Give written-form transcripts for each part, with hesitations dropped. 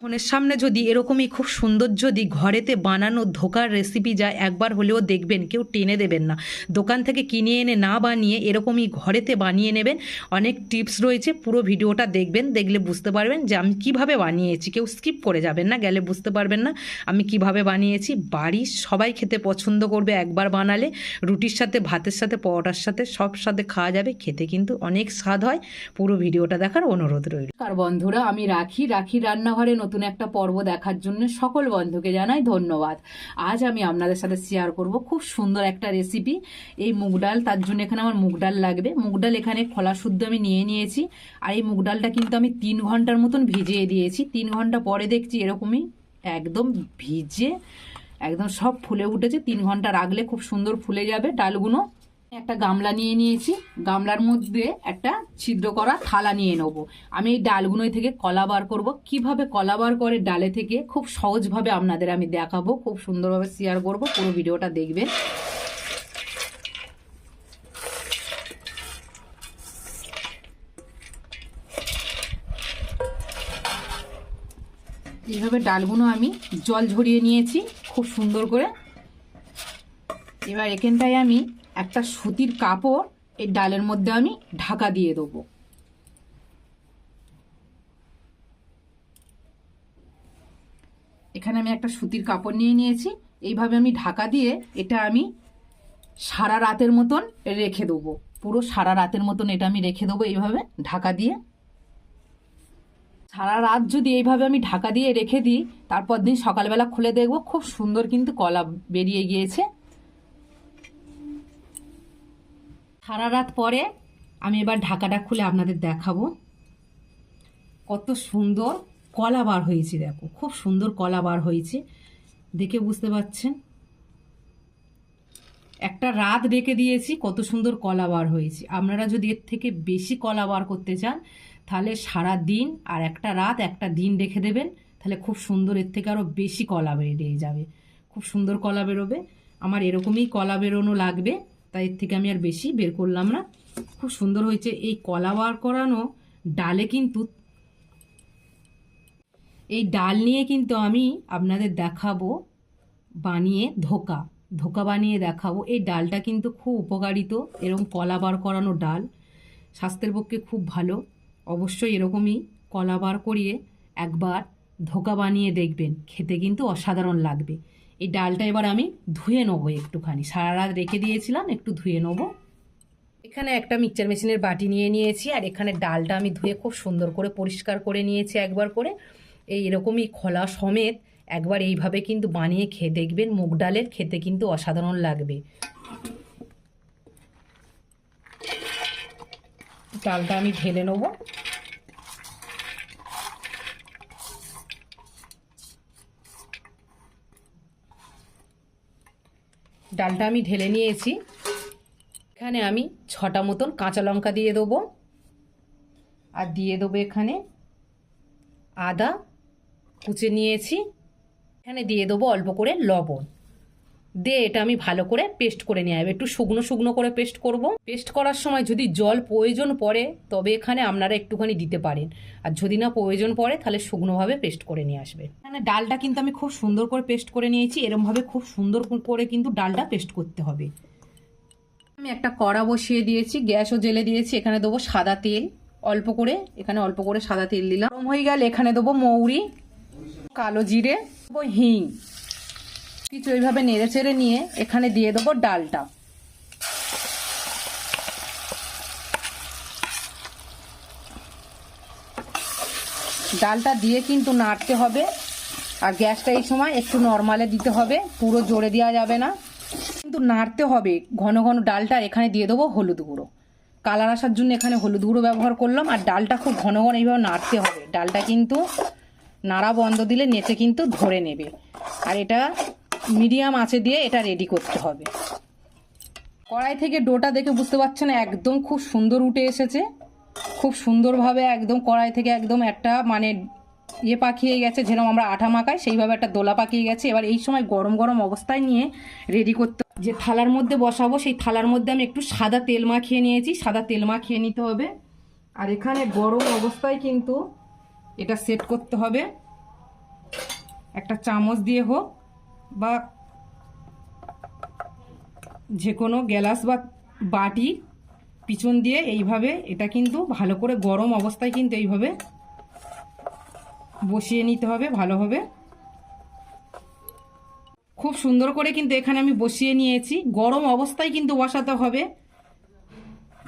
ফোনের সামনে যদি এরকমই খুব সুন্দর যদি ঘরেতে বানানো ধোকার রেসিপি যায় একবার হলেও দেখবেন, কেউ টেনে দেবেন না। দোকান থেকে কিনে এনে না বানিয়ে এরকমই ঘরেতে বানিয়ে নেবেন। অনেক টিপস রয়েছে, পুরো ভিডিওটা দেখবেন, দেখলে বুঝতে পারবেন যে আমি কিভাবে বানিয়েছি। কেউ স্কিপ করে যাবেন না, গেলে বুঝতে পারবেন না আমি কিভাবে বানিয়েছি। বাড়ির সবাই খেতে পছন্দ করবে একবার বানালে। রুটির সাথে, ভাতের সাথে, পরোটার সাথে, সব সাথে খাওয়া যাবে। খেতে কিন্তু অনেক স্বাদ হয়। পুরো ভিডিওটা দেখার অনুরোধ রইল। আর বন্ধুরা, আমি রাখি রান্নাঘরে নতুন একটা পর্ব দেখার জন্য সকল বন্ধুকে জানাই ধন্যবাদ। আজ আমি আপনাদের সাথে শেয়ার করব খুব সুন্দর একটা রেসিপি। এই মুগ ডাল, তার জন্য এখানে আমার মুগ ডাল লাগবে। মুগ ডাল এখানে খোলা শুদ্ধ আমি নিয়ে নিয়েছি। আর এই মুগ ডালটা কিন্তু আমি 3 ঘন্টার মতন ভিজিয়ে দিয়েছি। 3 ঘন্টা পরে দেখছি এরকমই একদম ভিজে একদম সব ফুলে উঠেছে। 3 ঘন্টা রাখলে খুব সুন্দর ফুলে যাবে ডালগুলো। একটা গামলা নিয়ে নিয়েছি, গামলার মধ্যে একটা ছিদ্র করা থালা নিয়ে নেব। আমি এই ডালগুলো থেকে কলা বার করব। কিভাবে কলা বার করে ডালে থেকে খুব সহজভাবে আপনাদের আমি দেখাবো, খুব সুন্দরভাবে শেয়ার করব। পুরো ভিডিওটা দেখবেন। এইভাবে ডালগুলো আমি জল ঝরিয়ে নিয়েছি খুব সুন্দর করে। এবার এখানটায় আমি একটা সুতির কাপড় এই ডালের মধ্যে আমি ঢাকা দিয়ে দেবো। এখানে আমি একটা সুতির কাপড় নিয়ে নিয়েছি। এইভাবে আমি ঢাকা দিয়ে এটা আমি সারা রাতের মতন রেখে দেবো। পুরো সারা রাতের মতন এটা আমি রেখে দেবো এইভাবে ঢাকা দিয়ে। সারা রাত যদি এইভাবে আমি ঢাকা দিয়ে রেখে দিই, তারপর দিন সকালবেলা খুলে দেখবো খুব সুন্দর কিন্তু কলা বেরিয়ে গিয়েছে। সারা রাত পরে আমি এবার ঢাকাটা খুলে আপনাদের দেখাবো কত সুন্দর কলা বার হয়েছে। দেখো খুব সুন্দর কলা বার হয়েছে, দেখে বুঝতে পারছেন। একটা রাত রেখে দিয়েছি, কত সুন্দর কলা বার হয়েছে। আপনারা যদি এর থেকে বেশি কলা বার করতে চান তাহলে সারা দিন আর একটা রাত একটা দিন রেখে দেবেন, তাহলে খুব সুন্দর এর থেকে আরও বেশি কলা বেরিয়ে যাবে। খুব সুন্দর কলা বেরোবে। আমার এরকমই কলা বেরোনো লাগবে, তাই এর থেকে আমি আর বেশি বের করলাম না। খুব সুন্দর হয়েছে। এই কলা বার করানো ডালে কিন্তু, এই ডাল নিয়ে কিন্তু আমি আপনাদের দেখাবো বানিয়ে ধোকা বানিয়ে দেখাবো। এই ডালটা কিন্তু খুব উপকারিত। এরকম কলা বার করানো ডাল স্বাস্থ্যের পক্ষে খুব ভালো। অবশ্যই এরকমই কলা বার করিয়ে একবার ধোকা বানিয়ে দেখবেন, খেতে কিন্তু অসাধারণ লাগবে। এই ডালটা এবার আমি ধুয়ে নেবো একটুখানি, সারা রাত রেখে দিয়েছিলাম, একটু ধুয়ে নেবো। এখানে একটা মিক্সচার মেশিনের বাটি নিয়ে নিয়েছি, আর এখানে ডালটা আমি ধুয়ে খুব সুন্দর করে পরিষ্কার করে নিয়েছি একবার করে। এই এরকমই খোলা সমেত একবার এইভাবে কিন্তু বানিয়ে খেয়ে দেখবেন, মুগ ডালের খেতে কিন্তু অসাধারণ লাগবে। ডালটা আমি ঢেলে নেব। ডালটা আমি ঢেলে নিয়েছি। এখানে আমি 6টা মতন কাঁচা লঙ্কা দিয়ে দেবো, আর দিয়ে দেবো এখানে আদা কুচে নিয়েছি। এখানে দিয়ে দেবো অল্প করে লবণ দিয়ে এটা আমি ভালো করে পেস্ট করে নিয়ে আসবো। একটু শুকনো শুকনো করে পেস্ট করব। পেস্ট করার সময় যদি জল প্রয়োজন পড়ে তবে এখানে আপনারা একটুখানি দিতে পারেন, আর যদি না প্রয়োজন পড়ে তাহলে শুকনোভাবে পেস্ট করে নিয়ে আসবে। এখানে ডালটা কিন্তু আমি খুব সুন্দর করে পেস্ট করে নিয়েছি। এরমভাবে খুব সুন্দর করে কিন্তু ডালটা পেস্ট করতে হবে। আমি একটা কড়া বসিয়ে দিয়েছি, গ্যাসও জেলে দিয়েছি। এখানে দেবো সাদা তেল অল্প করে, এখানে অল্প করে সাদা তেল দিলাম। গরম হয়ে গেলে এখানে দেবো মৌরি, কালো জিরে, দেবো হিং। কিছু এইভাবে নেড়ে চেড়ে নিয়ে এখানে দিয়ে দেবো ডালটা। ডালটা দিয়ে কিন্তু নাড়তে হবে, আর গ্যাসটা এই সময় একটু নর্মালে দিতে হবে, পুরো জোরে দেওয়া যাবে না, কিন্তু নাড়তে হবে ঘন ঘন ডালটা। এখানে দিয়ে দেবো হলুদ গুঁড়ো, কালার আসার জন্য এখানে হলুদ গুঁড়ো ব্যবহার করলাম। আর ডালটা খুব ঘন ঘন এইভাবে নাড়তে হবে। ডালটা কিন্তু নাড়া বন্ধ দিলে নেচে কিন্তু ধরে নেবে। আর এটা মিডিয়াম আঁচে দিয়ে এটা রেডি করতে হবে। কড়াই থেকে ডোটা দেখে বুঝতে পারছেন একদম খুব সুন্দর উঠে এসেছে। খুব সুন্দরভাবে একদম কড়াই থেকে একদম একটা মানে ইয়ে পাকিয়ে গেছে, যেরকম আমরা আঠা মাখাই সেইভাবে একটা দোলা পাকিয়ে গেছে। এবার এই সময় গরম গরম অবস্থায় নিয়ে রেডি করতে, যে থালার মধ্যে বসাবো সেই থালার মধ্যে আমি একটু সাদা তেল মাখিয়ে নিয়েছি। সাদা তেল মাখিয়ে নিতে হবে। আর এখানে গরম অবস্থায় কিন্তু এটা সেট করতে হবে। একটা চামচ দিয়ে হোক বা যে কোনো গ্লাস বা বাটি পিছন দিয়ে এইভাবে এটা কিন্তু ভালো করে গরম অবস্থায় কিন্তু এইভাবে বসিয়ে নিতে হবে ভালোভাবে। খুব সুন্দর করে কিন্তু এখানে আমি বসিয়ে নিয়েছি, গরম অবস্থায় কিন্তু বসাতে হবে।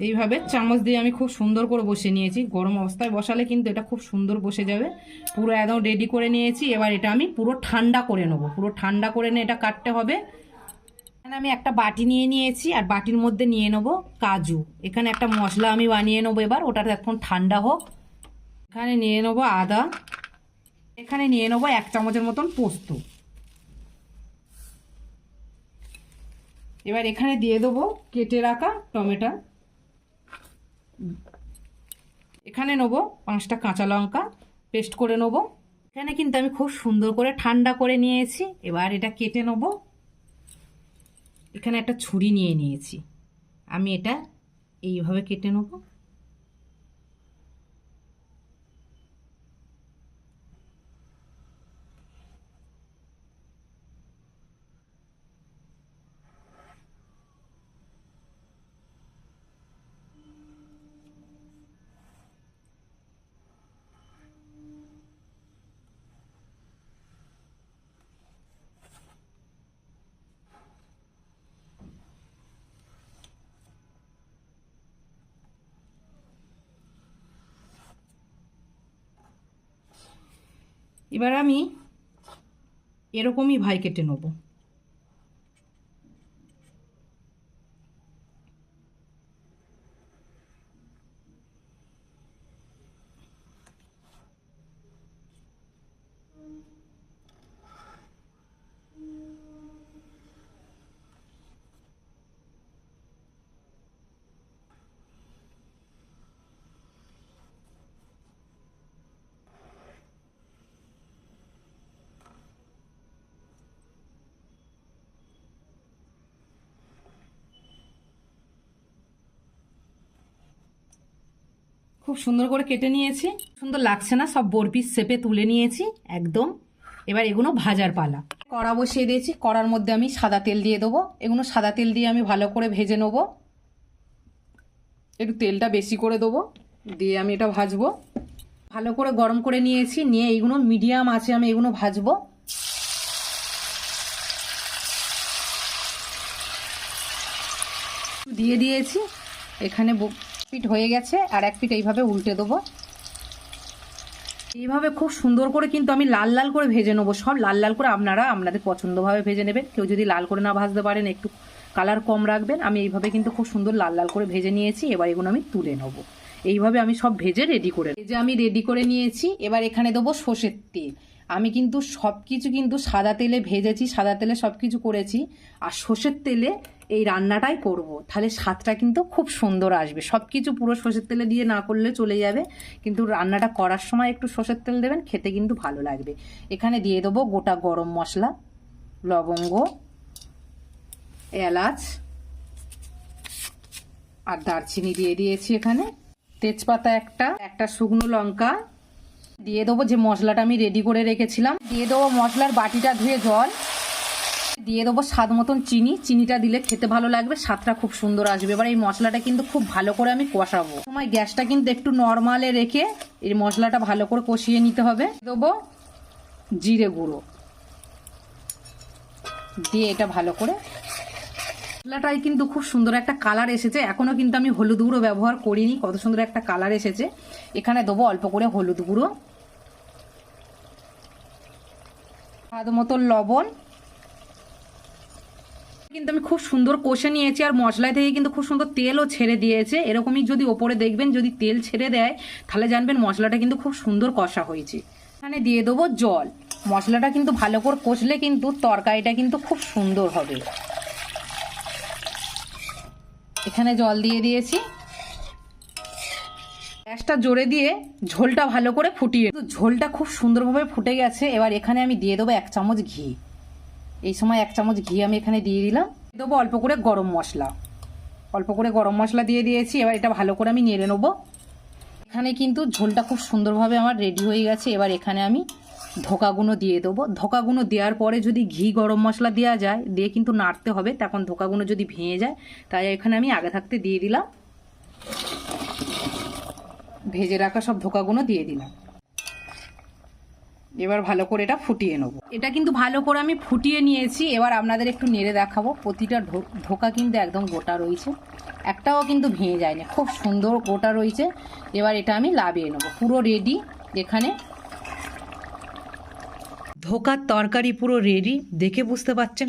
এইভাবে চামচ দিয়ে আমি খুব সুন্দর করে বসিয়ে নিয়েছি, গরম অবস্থায় বসালে কিন্তু এটা খুব সুন্দর বসে যাবে। পুরো একদম রেডি করে নিয়েছি। এবার এটা আমি পুরো ঠান্ডা করে নেবো, পুরো ঠান্ডা করে নিয়ে এটা কাটতে হবে। এখানে আমি একটা বাটি নিয়ে নিয়েছি আর বাটির মধ্যে নিয়ে নেবো কাজু। এখানে একটা মশলা আমি বানিয়ে নেবো, এবার ওটা এখন ঠান্ডা হোক। এখানে নিয়ে নেবো আদা, এখানে নিয়ে নেবো 1 চামচের মতন পোস্ত। এবার এখানে দিয়ে দেবো কেটে রাখা টমেটো। এখানে নেবো 5টা কাঁচা লঙ্কা পেস্ট করে নেবো। এখানে কিন্তু আমি খুব সুন্দর করে ঠান্ডা করে নিয়েছি। এবার এটা কেটে নেবো। এখানে একটা ছুরি নিয়ে নিয়েছি, আমি এটা এইভাবে কেটে নেবো। এবার আমি এরকমই ভাই কেটে নেবো। খুব সুন্দর করে কেটে নিয়েছি, সুন্দর লাগছে না? সব বরপিস শেপে তুলে নিয়েছি একদম। এবার এগুলো ভাজার পালা। কড়া বসিয়ে দিয়েছি, কড়ার মধ্যে আমি সাদা তেল দিয়ে দেবো। এগুলো সাদা তেল দিয়ে আমি ভালো করে ভেজে নেব। একটু তেলটা বেশি করে দেবো, দিয়ে আমি এটা ভাজবো। ভালো করে গরম করে নিয়েছি, নিয়ে এইগুলো মিডিয়াম আছে আমি এগুলো ভাজবো। দিয়ে দিয়েছি, এখানে পিঠ হয়ে গেছে, আর এক পিঠ এইভাবে উল্টে দেবো। এইভাবে খুব সুন্দর করে কিন্তু আমি লাল লাল করে ভেজে নেবো, সব লাল লাল করে। আপনারা আপনাদের পছন্দভাবে ভেজে নেবেন, কেউ যদি লাল করে না ভাজতে পারেন একটু কালার কম রাখবেন। আমি এইভাবে কিন্তু খুব সুন্দর লাল লাল করে ভেজে নিয়েছি। এবার এগুলো আমি তুলে নেবো। এইভাবে আমি সব ভেজে রেডি করে, এই যে আমি রেডি করে নিয়েছি। এবার এখানে দেবো সর্ষের তেল। আমি কিন্তু সব কিছু কিন্তু সাদা তেলে ভেজেছি, সাদা তেলে সব কিছু করেছি। আর সর্ষের তেলে এই রান্নাটাই করব, তাহলে স্বাদটা কিন্তু খুব সুন্দর আসবে। সব কিছু পুরো সর্ষের তেলে দিয়ে না করলে চলে যাবে, কিন্তু রান্নাটা করার সময় একটু সর্ষের তেল দেবেন, খেতে কিন্তু ভালো লাগবে। এখানে দিয়ে দেবো গোটা গরম মশলা, লবঙ্গ, এলাচ আর দারচিনি দিয়ে দিয়েছি। এখানে তেজপাতা একটা শুকনো লঙ্কা দিয়ে দেবো। যে মশলাটা আমি রেডি করে রেখেছিলাম দিয়ে দেবো। মশলার বাটিটা ধুয়ে জল দিয়ে দেবো। স্বাদ মতন চিনি, চিনিটা দিলে খেতে ভালো লাগবে, স্বাদটা খুব সুন্দর আসবে। এবার এই মশলাটা কিন্তু খুব ভালো করে আমি কষাবো। সময় গ্যাসটা কিন্তু একটু নর্মালে রেখে এই মশলাটা ভালো করে কষিয়ে নিতে হবে। দেবো জিরে গুঁড়ো, দিয়ে এটা ভালো করে, মশলাটাই কিন্তু খুব সুন্দর একটা কালার এসেছে। এখনো কিন্তু আমি হলুদ গুঁড়ো ব্যবহার করিনি, কত সুন্দর একটা কালার এসেছে। এখানে দেবো অল্প করে হলুদ গুঁড়ো, স্বাদ মতন লবণ। কিন্তু আমি খুব সুন্দর কষে নিয়েছি, আর মশলা থেকে কিন্তু খুব সুন্দর তেলও ছেড়ে দিয়েছে। এরকমই যদি ওপরে দেখবেন যদি তেল ছেড়ে দেয়, তাহলে জানবেন মশলাটা কিন্তু খুব সুন্দর কষা হয়েছে। এখানে দিয়ে দেবো জল। মশলাটা কিন্তু ভালো করে কষলে কিন্তু তরকারিটা কিন্তু খুব সুন্দর হবে। এখানে জল দিয়ে দিয়েছি, গ্যাসটা জোরে দিয়ে ঝোলটা ভালো করে ফুটিয়ে, ঝোলটা খুব সুন্দরভাবে ফুটে গেছে। এবার এখানে আমি দিয়ে দেবো 1 চামচ ঘি। এই সময় 1 চামচ ঘি আমি এখানে দিয়ে দিলাম। দেবো অল্প করে গরম মশলা, অল্প করে গরম মশলা দিয়ে দিয়েছি। এবার এটা ভালো করে আমি নেড়ে নেবো। এখানে কিন্তু ঝোলটা খুব সুন্দরভাবে আমার রেডি হয়ে গেছে। এবার এখানে আমি 1 চামচ ধোকাগুলো দিয়ে দেবো। ধোকাগুলো দেওয়ার পরে যদি ঘি গরম মশলা দেওয়া যায়, দিয়ে কিন্তু নাড়তে হবে, তখন ধোকাগুলো যদি ভেঙে যায়, তাই এখানে আমি আগে থাকতে দিয়ে দিলাম। ভেজে রাখা সব ধোকাগুলো দিয়ে দিলাম। এবার ভালো করে এটা ফুটিয়ে নেব। এটা কিন্তু ভালো করে আমি ফুটিয়ে নিয়েছি। এবার আপনাদের একটু নেড়ে দেখাবো। প্রতিটা ধোকা কিন্তু একদম গোটা রয়েছে, একটাও কিন্তু ভেঙে যায়নি, খুব সুন্দর গোটা রয়েছে। এবার এটা আমি লাবিয়ে নেব। পুরো রেডি। এখানে ধোকার তরকারি পুরো রেডি, দেখে বুঝতে পারছেন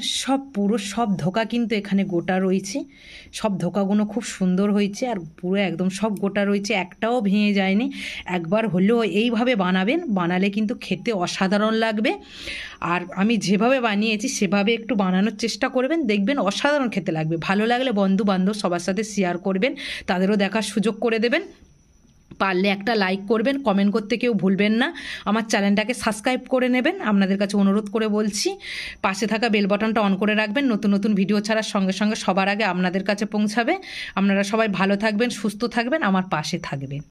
সব ধোকা কিন্তু এখানে গোটা রয়েছে। সব ধোকাগুলো খুব সুন্দর হয়েছে, আর পুরো একদম সব গোটা রয়েছে, একটাও ভেঙে যায়নি। একবার হলেও এইভাবে বানাবেন, বানালে কিন্তু খেতে অসাধারণ লাগবে। আর আমি যেভাবে বানিয়েছি সেভাবে একটু বানানোর চেষ্টা করবেন, দেখবেন অসাধারণ খেতে লাগবে। ভালো লাগলে বন্ধু বান্ধব সবার সাথে শেয়ার করবেন, তাদেরও দেখার সুযোগ করে দেবেন। পারলে একটা লাইক করবেন, কমেন্ট করতে কেউ ভুলবেন না। আমার চ্যানেলটাকে সাবস্ক্রাইব করে নেবেন, আপনাদের কাছে অনুরোধ করে বলছি। পাশে থাকা বেল বাটনটা অন করে রাখবেন, নতুন নতুন ভিডিও ছাড়ার সঙ্গে সঙ্গে সবার আগে আপনাদের কাছে পৌঁছাবে। আপনারা সবাই ভালো থাকবেন, সুস্থ থাকবেন, আমার পাশে থাকবেন।